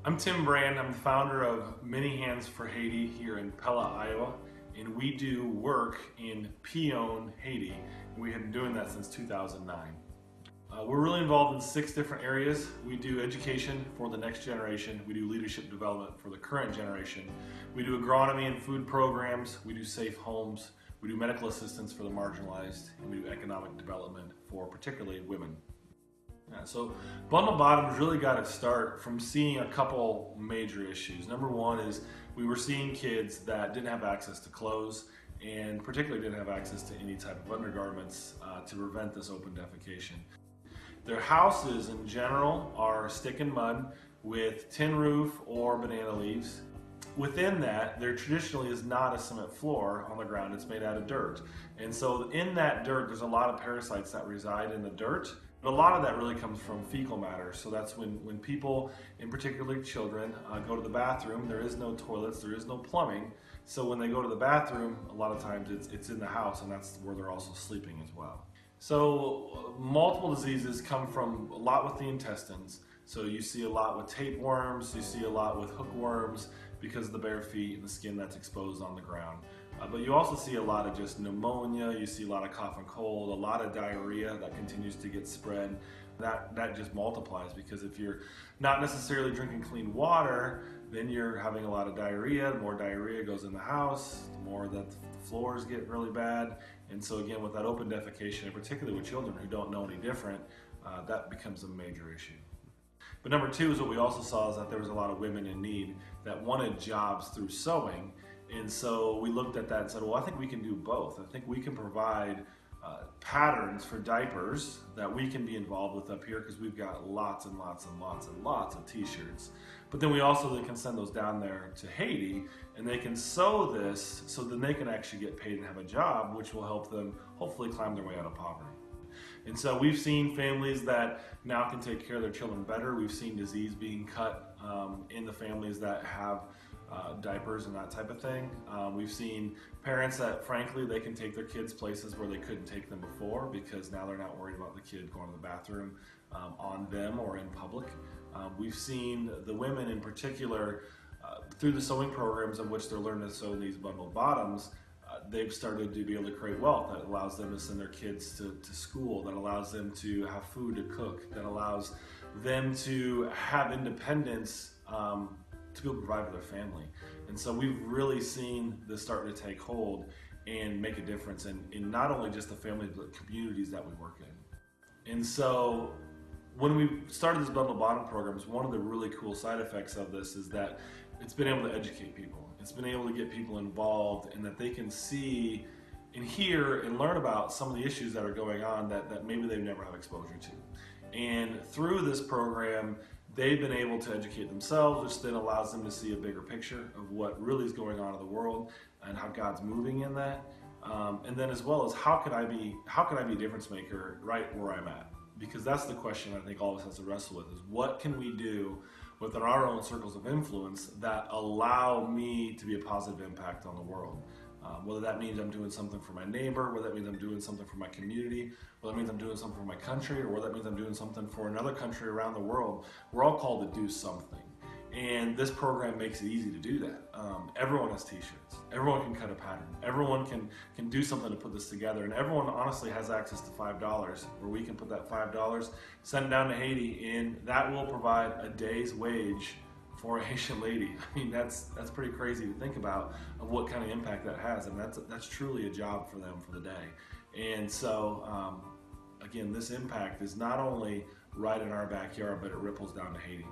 I'm Tim Brand. I'm the founder of Many Hands for Haiti here in Pella, Iowa, and we do work in Peon, Haiti. And we have been doing that since 2009. We're really involved in 6 different areas. We do education for the next generation. We do leadership development for the current generation. We do agronomy and food programs. We do safe homes. We do medical assistance for the marginalized. And we do economic development for particularly women. So Bundle Bottoms really got its start from seeing a couple major issues. Number one is we were seeing kids that didn't have access to clothes and particularly didn't have access to any type of undergarments to prevent this open defecation. Their houses in general are stick and mud with tin roof or banana leaves. Within that, there traditionally is not a cement floor on the ground, it's made out of dirt. And so in that dirt, there's a lot of parasites that reside in the dirt. But a lot of that really comes from fecal matter. So that's when people, in particular children, go to the bathroom, there is no toilets, there is no plumbing. So when they go to the bathroom, a lot of times it's in the house, and that's where they're also sleeping as well. So multiple diseases come from a lot with the intestines. So you see a lot with tapeworms, you see a lot with hookworms because of the bare feet and the skin that's exposed on the ground. But you also see a lot of just pneumonia, you see a lot of cough and cold, a lot of diarrhea that continues to get spread. That just multiplies because if you're not necessarily drinking clean water, then you're having a lot of diarrhea. The more diarrhea goes in the house, the more that the floors get really bad. And so again, with that open defecation, and particularly with children who don't know any different, that becomes a major issue. But number 2 is what we also saw is that there was a lot of women in need that wanted jobs through sewing. And so we looked at that and said, well, I think we can do both. I think we can provide patterns for diapers that we can be involved with up here because we've got lots and lots and lots and lots of t-shirts. But then we also can send those down there to Haiti and they can sew this so then they can actually get paid and have a job, which will help them hopefully climb their way out of poverty. And so we've seen families that now can take care of their children better. We've seen disease being cut in the families that have diapers and that type of thing. We've seen parents that frankly they can take their kids places where they couldn't take them before because now they're not worried about the kid going to the bathroom on them or in public. We've seen the women in particular through the sewing programs in which they're learning to sew these bundled bottoms. They've started to be able to create wealth that allows them to send their kids to school, that allows them to have food to cook, that allows them to have independence to be able to provide for their family. And so we've really seen this start to take hold and make a difference in not only just the families but the communities that we work in. And so when we started this bundle bottom programs, one of the really cool side effects of this is that it's been able to educate people. It's been able to get people involved and that they can see and hear and learn about some of the issues that are going on that maybe they've never had exposure to. And through this program, they've been able to educate themselves, which then allows them to see a bigger picture of what really is going on in the world and how God's moving in that. And then as well as how can I be a difference maker right where I'm at? Because that's the question I think all of us has to wrestle with is what can we do within our own circles of influence that allow me to be a positive impact on the world? Whether that means I'm doing something for my neighbor, whether that means I'm doing something for my community, whether that means I'm doing something for my country, or whether that means I'm doing something for another country around the world, we're all called to do something. And this program makes it easy to do that. Everyone has t-shirts, everyone can cut a pattern, everyone can do something to put this together, and everyone honestly has access to $5 where we can put that $5, send it down to Haiti, and that will provide a day's wage for a Haitian lady. I mean, that's pretty crazy to think about of what kind of impact that has, and that's truly a job for them for the day. And so, again, this impact is not only right in our backyard, but it ripples down to Haiti.